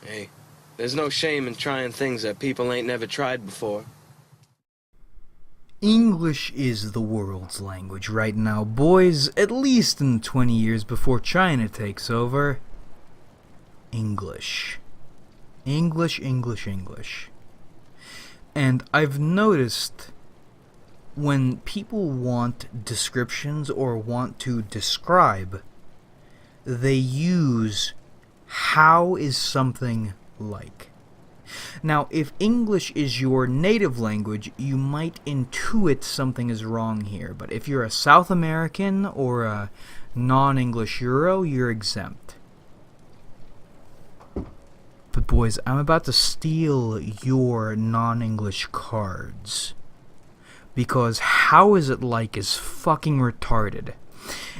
Hey, there's no shame in trying things that people ain't never tried before. English is the world's language right now, boys, at least in 20 years before China takes over. English. English, English, English. And I've noticed when people want descriptions or want to describe, they use how is something like. Now, if English is your native language, you might intuit something is wrong here, but if you're a South American or a non-English Euro, you're exempt. But boys, I'm about to steal your non-English cards. Because how is it like is fucking retarded.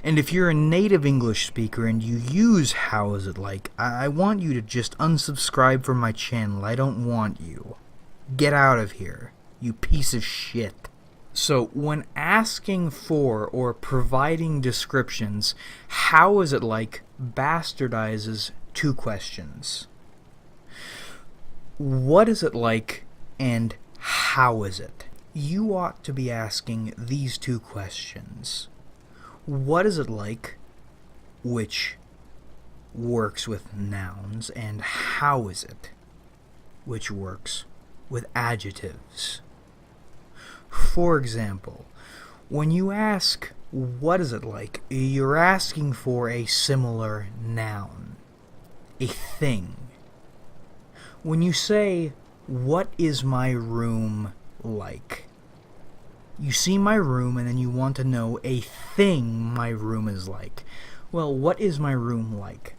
And if you're a native English speaker and you use how is it like, I want you to just unsubscribe from my channel. I don't want you. Get out of here, you piece of shit. So, when asking for or providing descriptions, how is it like bastardizes two questions. What is it like and how is it? You ought to be asking these two questions. What is it like, which works with nouns, and how is it, which works with adjectives. For example, when you ask, what is it like, you're asking for a similar noun, a thing. When you say, what is my room like? You see my room and then you want to know a thing my room is like. Well, what is my room like?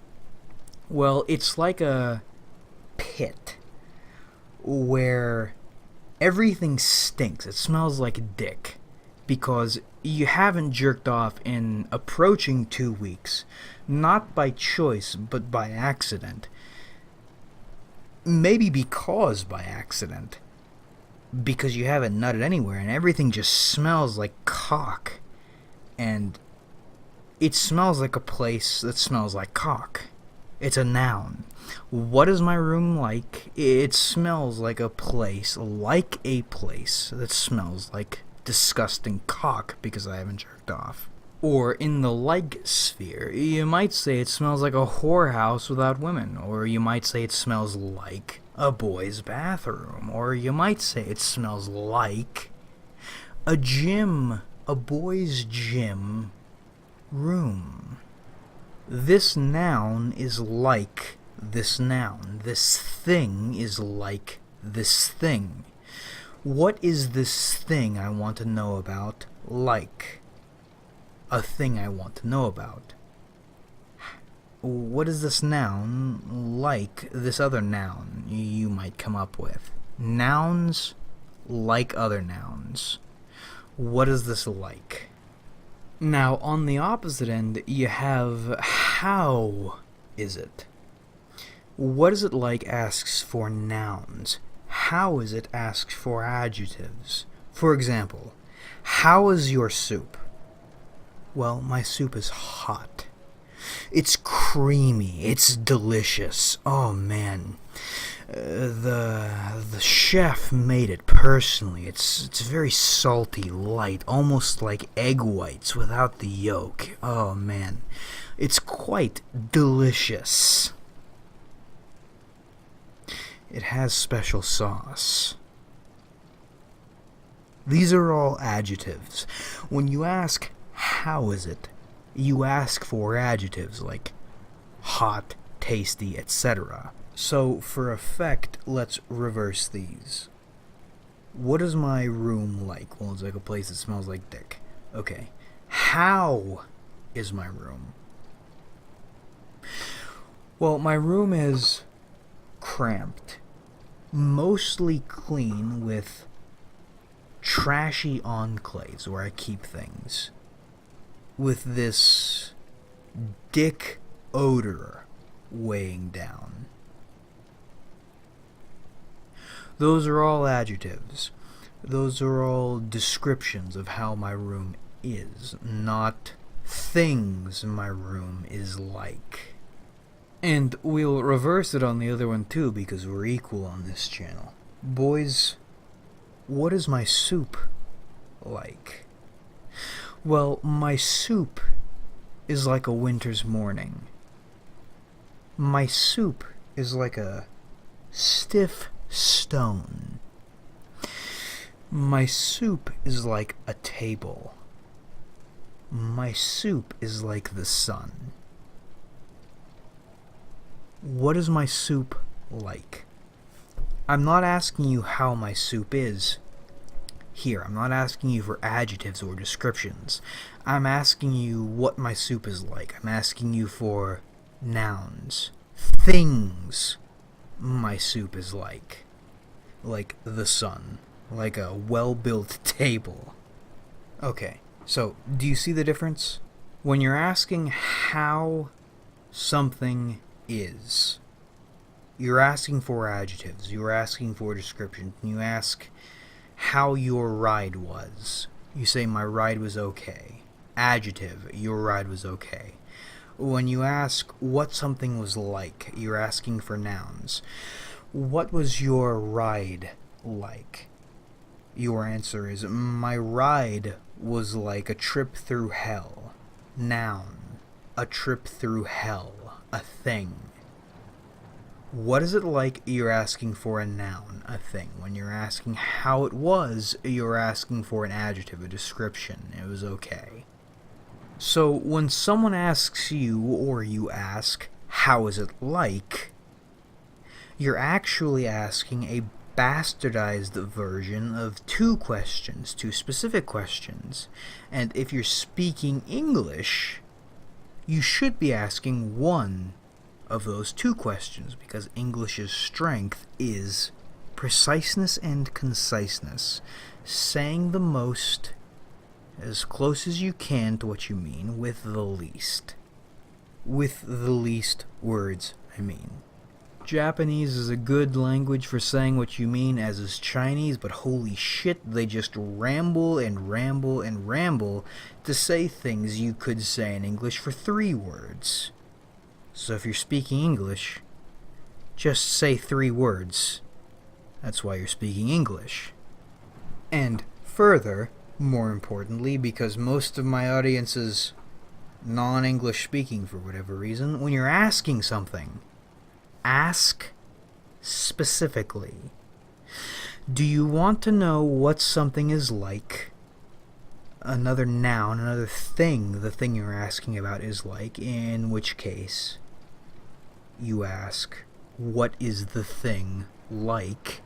Well, it's like a pit where everything stinks. It smells like dick because you haven't jerked off in approaching 2 weeks, not by choice but by accident. Maybe because by accident. Because you haven't nutted anywhere and everything just smells like cock. And it smells like a place that smells like cock. It's a noun. What is my room like? It smells like a place that smells like disgusting cock because I haven't jerked off. Or in the like sphere, you might say it smells like a whorehouse without women. Or you might say it smells like a boy's bathroom. Or you might say it smells like a gym, a boy's gym room. This noun is like this noun. This thing is like this thing. What is this thing I want to know about like? A thing I want to know about. What is this noun like this other noun you might come up with? Nouns like other nouns. What is this like? Now, on the opposite end, you have how is it? What is it like asks for nouns. How is it asks for adjectives. For example, how is your soup? Well, my soup is hot. It's creamy. It's delicious. Oh, man. The chef made it personally. It's very salty, light, almost like egg whites without the yolk. Oh, man. It's quite delicious. It has special sauce. These are all adjectives. When you ask, how is it? You ask for adjectives like hot, tasty, etc. So, for effect, let's reverse these. What is my room like? Well, it's like a place that smells like dick. Okay. How is my room? Well, my room is cramped. Mostly clean with trashy enclaves where I keep things. With this dick odor weighing down. Those are all adjectives. Those are all descriptions of how my room is, not things my room is like. And we'll reverse it on the other one too, because we're equal on this channel. Boys, what is my soup like? Well, my soup is like a winter's morning. My soup is like a stiff stone. My soup is like a table. My soup is like the sun. What is my soup like? I'm not asking you how my soup is. Here, I'm not asking you for adjectives or descriptions. I'm asking you what my soup is like. I'm asking you for nouns, things my soup is like. Like the sun, like a well-built table. Okay, so do you see the difference? When you're asking how something is, you're asking for adjectives, you're asking for description. You ask how your ride was. You say, my ride was okay. Adjective, your ride was okay. When you ask what something was like, you're asking for nouns. What was your ride like? Your answer is, my ride was like a trip through hell. Noun, a trip through hell, a thing. What is it like? You're asking for a noun, a thing. When you're asking how it was, you're asking for an adjective, a description. It was okay. So when someone asks you, or you ask, how is it like, you're actually asking a bastardized version of two questions, two specific questions. And if you're speaking English, you should be asking one of those two questions, because English's strength is preciseness and conciseness, saying the most as close as you can to what you mean with the least words, I mean. Japanese is a good language for saying what you mean, as is Chinese, but holy shit, they just ramble and ramble and ramble to say things you could say in English for 3 words. So if you're speaking English, just say 3 words. That's why you're speaking English. And further, more importantly, because most of my audience is non-English speaking for whatever reason, when you're asking something, ask specifically. Do you want to know what something is like? Another noun, another thing the thing you're asking about is like, in which case you ask, what is the thing like?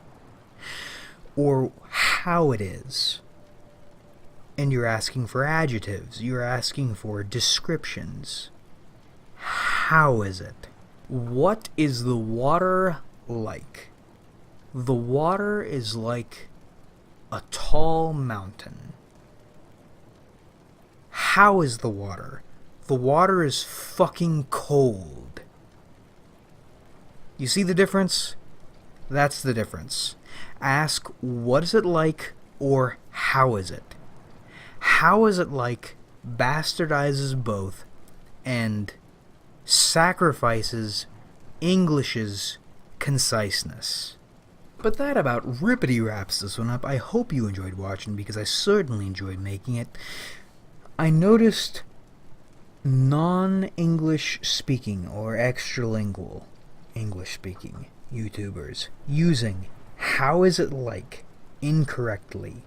Or how it is. And you're asking for adjectives, you're asking for descriptions. How is it? What is the water like? The water is like a tall mountain. How is the water? The water is fucking cold. You see the difference? That's the difference. Ask, what is it like, or how is it? How is it like bastardizes both and sacrifices English's conciseness. But that about rippity wraps this one up. I hope you enjoyed watching, because I certainly enjoyed making it. I noticed non-English speaking or extralingual English speaking YouTubers using how is it like incorrectly,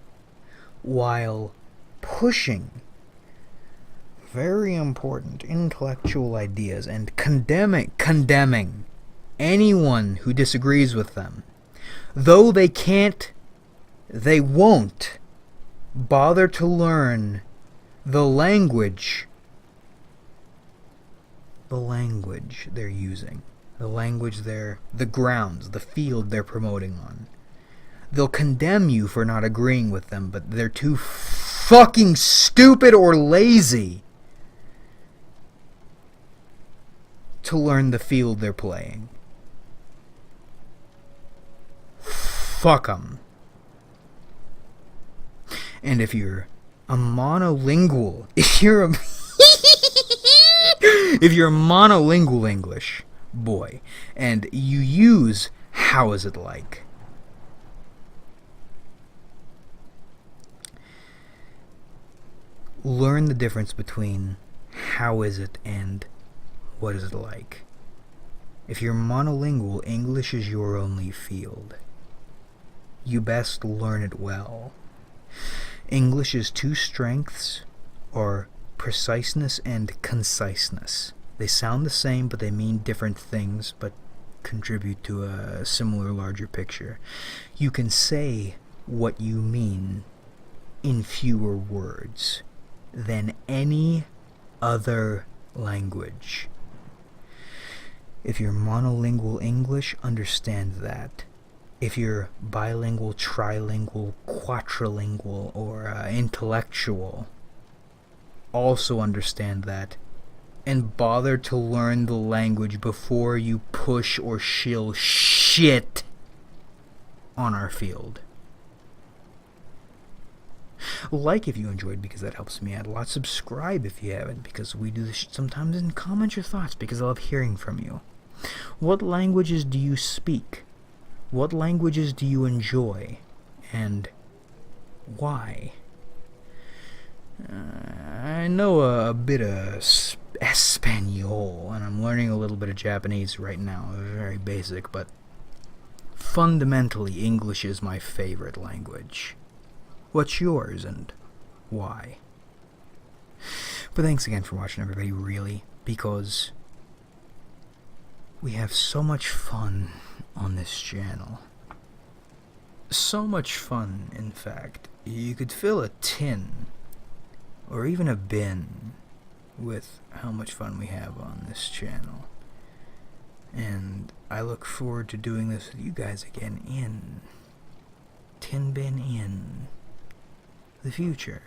while pushing very important intellectual ideas and condemning anyone who disagrees with them. Though they won't bother to learn the language they're using, the grounds, the field they're promoting on. They'll condemn you for not agreeing with them, but they're too fucking stupid or lazy to learn the field they're playing. Fuck 'em. And if you're a monolingual, if you're monolingual English, boy. And you use how is it like. Learn the difference between how is it and what is it like. If you're monolingual, English is your only field. You best learn it well. English's two strengths are preciseness and conciseness. They sound the same, but they mean different things, but contribute to a similar larger picture. You can say what you mean in fewer words than any other language. If you're monolingual English, understand that. If you're bilingual, trilingual, quadrilingual, or intellectual, also understand that. And bother to learn the language before you push or shill shit on our field. Like if you enjoyed, because that helps me out a lot. Subscribe if you haven't, because we do this sometimes. And comment your thoughts, because I love hearing from you. What languages do you speak? What languages do you enjoy? And why? I know a bit of Espanol, and I'm learning a little bit of Japanese right now. Very basic, but fundamentally, English is my favorite language. What's yours and why? But thanks again for watching, everybody, really, because we have so much fun on this channel. So much fun, in fact. You could fill a tin or even a bin with how much fun we have on this channel. And I look forward to doing this with you guys again in Tin Bin in the future.